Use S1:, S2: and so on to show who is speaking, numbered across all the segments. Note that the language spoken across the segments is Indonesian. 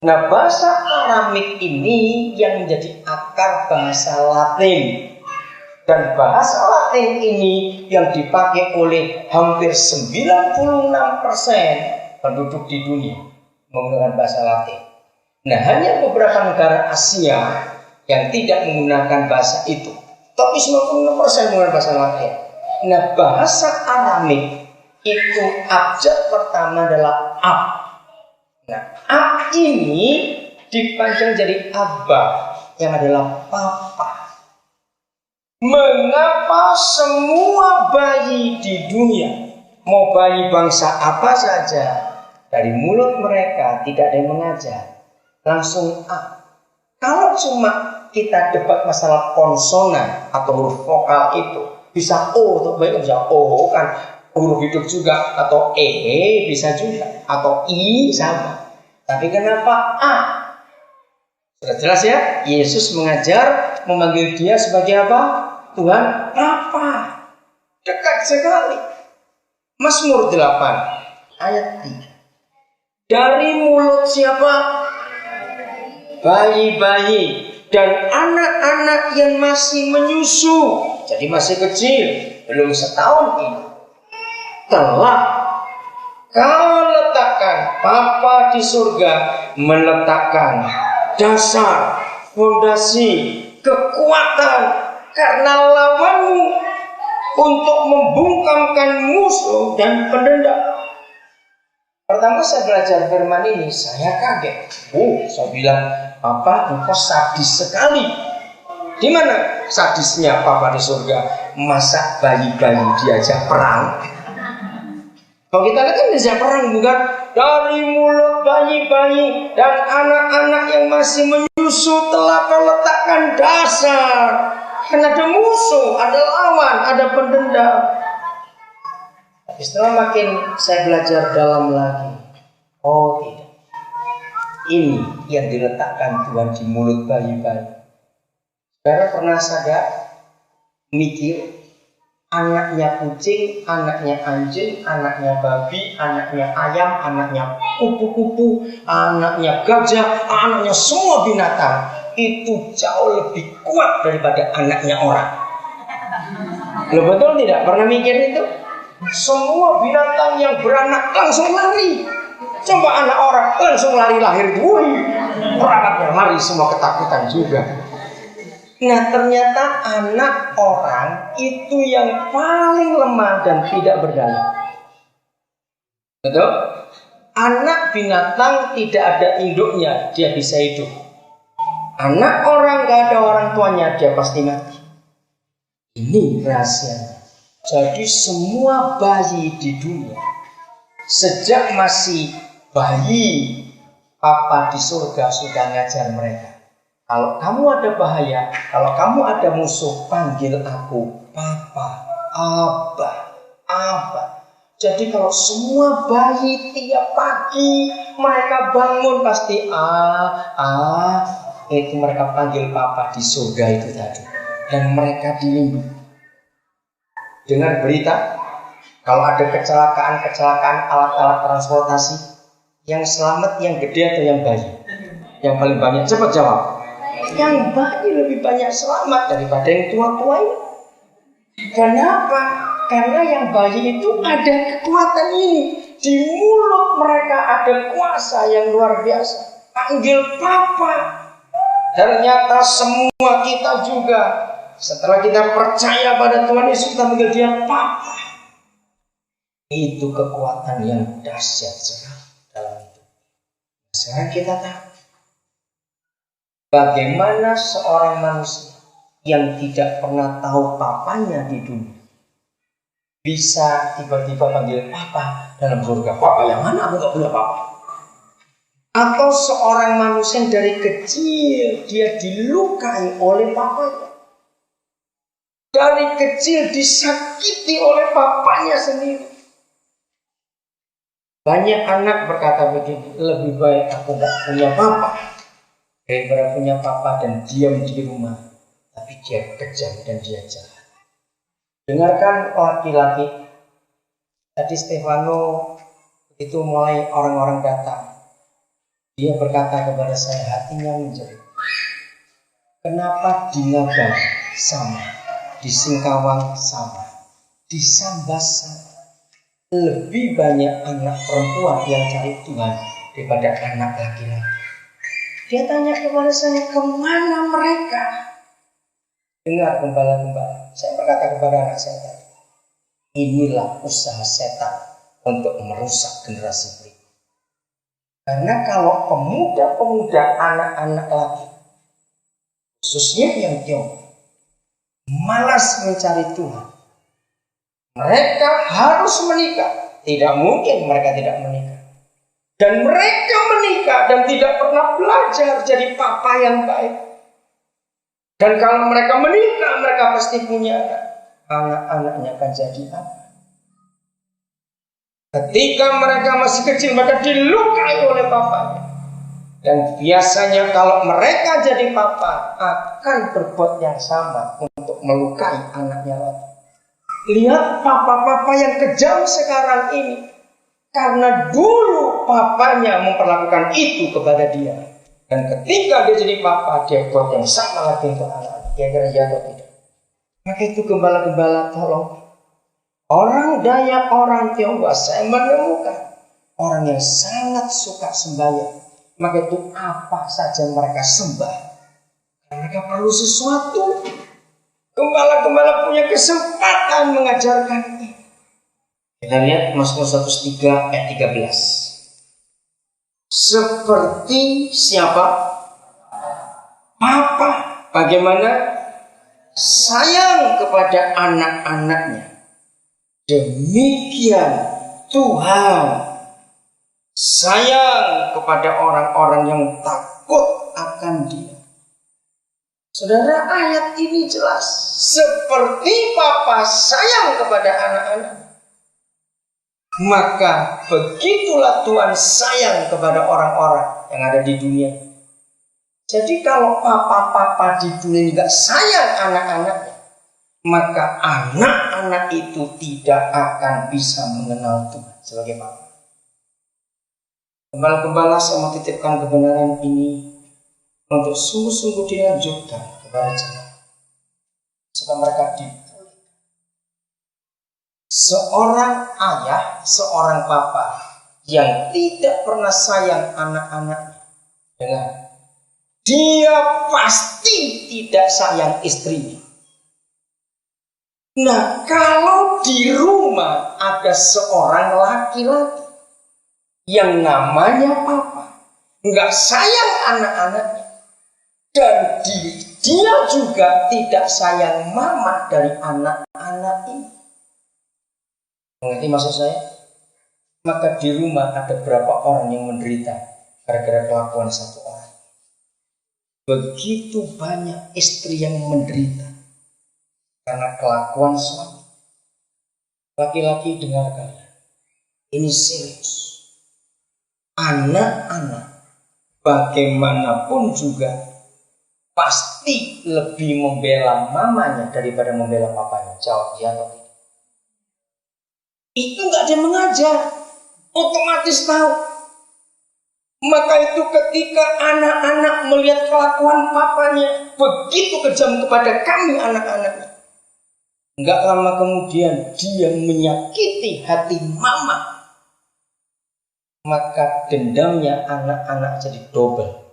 S1: Nah, bahasa Aramik ini yang menjadi akar bahasa Latin. Dan bahasa Latin ini yang dipakai oleh hampir 96% penduduk di dunia menggunakan bahasa Latin. Nah, hanya beberapa negara Asia yang tidak menggunakan bahasa itu. Tapi 96% menggunakan bahasa Latin. Nah, bahasa Aramik itu abjad pertama adalah ab. Nah, ab ini dipanjang jadi abba yang adalah papa. Mengapa semua bayi di dunia, mau bayi bangsa apa saja, dari mulut mereka tidak ada yang mengajar, langsung A. Kalau cuma kita debat masalah konsonan atau huruf vokal itu, bisa O untuk bayi, bisa O kan, huruf hidup juga, atau E bisa juga, atau I sama. Tapi kenapa A? Sudah jelas ya, Yesus mengajar memanggil dia sebagai apa? Tuhan apa? Dekat sekali. Mazmur 8 ayat 3. Dari mulut siapa? Bayi-bayi dan anak-anak yang masih menyusu, jadi masih kecil, belum setahun ini, telah kau letakkan, Bapa di surga meletakkan dasar, fondasi, kekuatan karena lawanmu untuk membungkamkan musuh dan pendendam. Pertama saya belajar firman ini, saya kaget. Saya bilang, Papa, engkau sadis sekali. Di mana sadisnya Papa di surga? Masa bayi-bayi diajak perang? Kalau kita lihat kan diajak perang, bukan? Dari mulut bayi-bayi dan anak-anak yang masih menyusu telah kau letakkan dasar. Karena ada musuh, ada lawan, ada pendendam. Tapi setelah makin saya belajar dalam lagi, oh tidak, ini yang diletakkan Tuhan di mulut bayi-bayi. Saudara pernah sadar, mikir, anaknya kucing, anaknya anjing, anaknya babi, anaknya ayam, anaknya kupu-kupu, anaknya gajah, anaknya semua binatang itu jauh lebih kuat daripada anaknya orang. Lo betul tidak? Pernah mikir itu? Semua binatang yang beranak langsung lari. Coba anak orang langsung lari lahir. Perangkatnya lari, semua ketakutan juga. Nah, ternyata anak orang itu yang paling lemah dan tidak berdaya. Betul? Anak binatang tidak ada induknya, dia bisa hidup. Anak orang gak ada orang tuanya, dia pasti mati. Ini rahasianya. Jadi semua bayi di dunia, sejak masih bayi, Papa di surga sudah ngajar mereka. Kalau kamu ada bahaya, kalau kamu ada musuh, panggil aku Papa, Abba, Abba. Jadi kalau semua bayi tiap pagi mereka bangun pasti itu mereka panggil Papa di surga itu tadi. Dan mereka dilindungi. Dengar berita, kalau ada kecelakaan alat-alat transportasi, yang selamat yang gede atau yang bayi? Yang paling banyak, cepat jawab. Yang bayi lebih banyak selamat daripada yang tua-tua ini. Kenapa? Karena yang bayi itu ada kekuatan ini. Di mulut mereka ada kuasa yang luar biasa. Panggil Papa. Ternyata semua kita juga, setelah kita percaya pada Tuhan Yesus, kita panggil dia Papa. Itu kekuatan yang dahsyat sekali dalam hidup. Sekarang kita tahu bagaimana seorang manusia yang tidak pernah tahu papanya di dunia bisa tiba-tiba panggil Papa dalam surga. Papa yang mana? Aku gak punya Papa. Atau seorang manusia yang dari kecil dia dilukai oleh papanya. Dari kecil disakiti oleh papanya sendiri. Banyak anak berkata begini, lebih baik aku gak punya papa daripada punya papa dan diam di rumah, tapi dia kejam dan dia jahat. Dengarkan laki-laki. Tadi Stefano itu mulai orang-orang datang. Dia berkata kepada saya, hatinya menjerit. Kenapa di Ngabang sama, di Singkawang sama, di Sambas sama. Lebih banyak anak perempuan yang cari Tuhan daripada anak laki-laki. Dia tanya kepada saya, kemana mereka? Dengar gembala-gembala, saya berkata kepada anak saya tadi, inilah usaha setan untuk merusak generasi berikut. Karena kalau pemuda-pemuda, anak-anak laki, khususnya yang Tiongkok, malas mencari Tuhan, mereka harus menikah. Tidak mungkin mereka tidak menikah. Dan mereka menikah dan tidak pernah belajar jadi papa yang baik. Dan kalau mereka menikah, mereka pasti punya anak. Anak-anaknya akan jadi apa? Ketika mereka masih kecil, mereka dilukai oleh papanya. Dan biasanya kalau mereka jadi papa, akan berbuat yang sama untuk melukai anaknya lagi. Lihat papa-papa yang kejam sekarang ini. Karena dulu papanya memperlakukan itu kepada dia. Dan ketika dia jadi papa, dia buat yang sama lagi untuk anak-anak. Kira-kira ya atau tidak? Maka itu gembala-gembala tolong. Orang Dayak, orang Tionghoa, saya menemukan orang yang sangat suka sembahyang. Maka itu apa saja mereka sembah. Mereka perlu sesuatu. Gembala-gembala punya kesempatan mengajarkan ini. Kita lihat Mazmur 103 ayat 13. Seperti siapa? Papa. Bagaimana? Sayang kepada anak-anaknya. Demikian Tuhan sayang kepada orang-orang yang takut akan Dia. Saudara, ayat ini jelas. Seperti Papa sayang kepada anak-anak, maka begitulah Tuhan sayang kepada orang-orang yang ada di dunia. Jadi kalau papa-papa di dunia tidak sayang anak-anaknya, maka anak-anak itu tidak akan bisa mengenal Tuhan sebagai papa. Gembala-gembala, saya mau titipkan kebenaran ini untuk sungguh-sungguh dilanjutkan kepada jemaat supaya mereka dipulihkan. Seorang ayah, seorang papa yang tidak pernah sayang anak-anaknya, dengar, dia pasti tidak sayang istrinya. Nah, kalau di rumah ada seorang laki-laki yang namanya papa, nggak sayang anak-anaknya, dan dia juga tidak sayang mama dari anak-anak ini. Mengerti maksud saya? Maka di rumah ada berapa orang yang menderita gara-gara kelakuan satu orang. Begitu banyak istri yang menderita karena kelakuan suami. Laki-laki, dengar kalian, ini serius. Anak-anak bagaimanapun juga pasti lebih membela mamanya daripada membela papanya. Jawab ya atau tidak? Itu nggak ada yang mengajar, otomatis tahu. Maka itu ketika anak-anak melihat kelakuan papanya begitu kejam kepada kami anak-anaknya, nggak lama kemudian dia menyakiti hati mama, maka dendamnya anak-anak jadi double.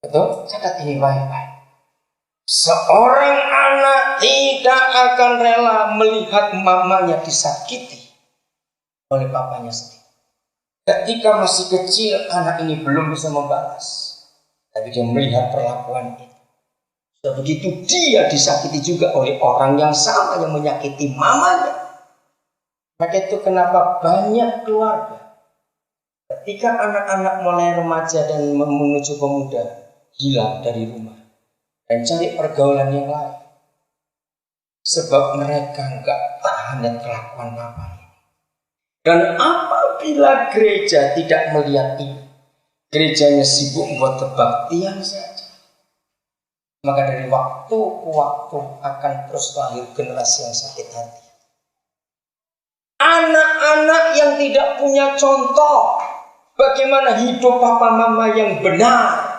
S1: Betul? Catat ini baik-baik. Seorang anak tidak akan rela melihat mamanya disakiti oleh papanya sendiri. Ketika masih kecil, anak ini belum bisa membalas, tapi dia melihat perlakuan itu. Dan begitu dia disakiti juga oleh orang yang sama yang menyakiti mamanya. Maka itu kenapa banyak keluarga ketika anak-anak mulai remaja dan menuju pemuda hilang dari rumah dan cari pergaulan yang lain, sebab mereka nggak tahan dan kelakuan papanya. Dan apabila gereja tidak melihat ini, gerejanya sibuk membuat kebaktian saja, maka dari waktu ke waktu akan terus lahir generasi yang sakit hati. Anak-anak yang tidak punya contoh, Bagaimana hidup papa mama yang benar.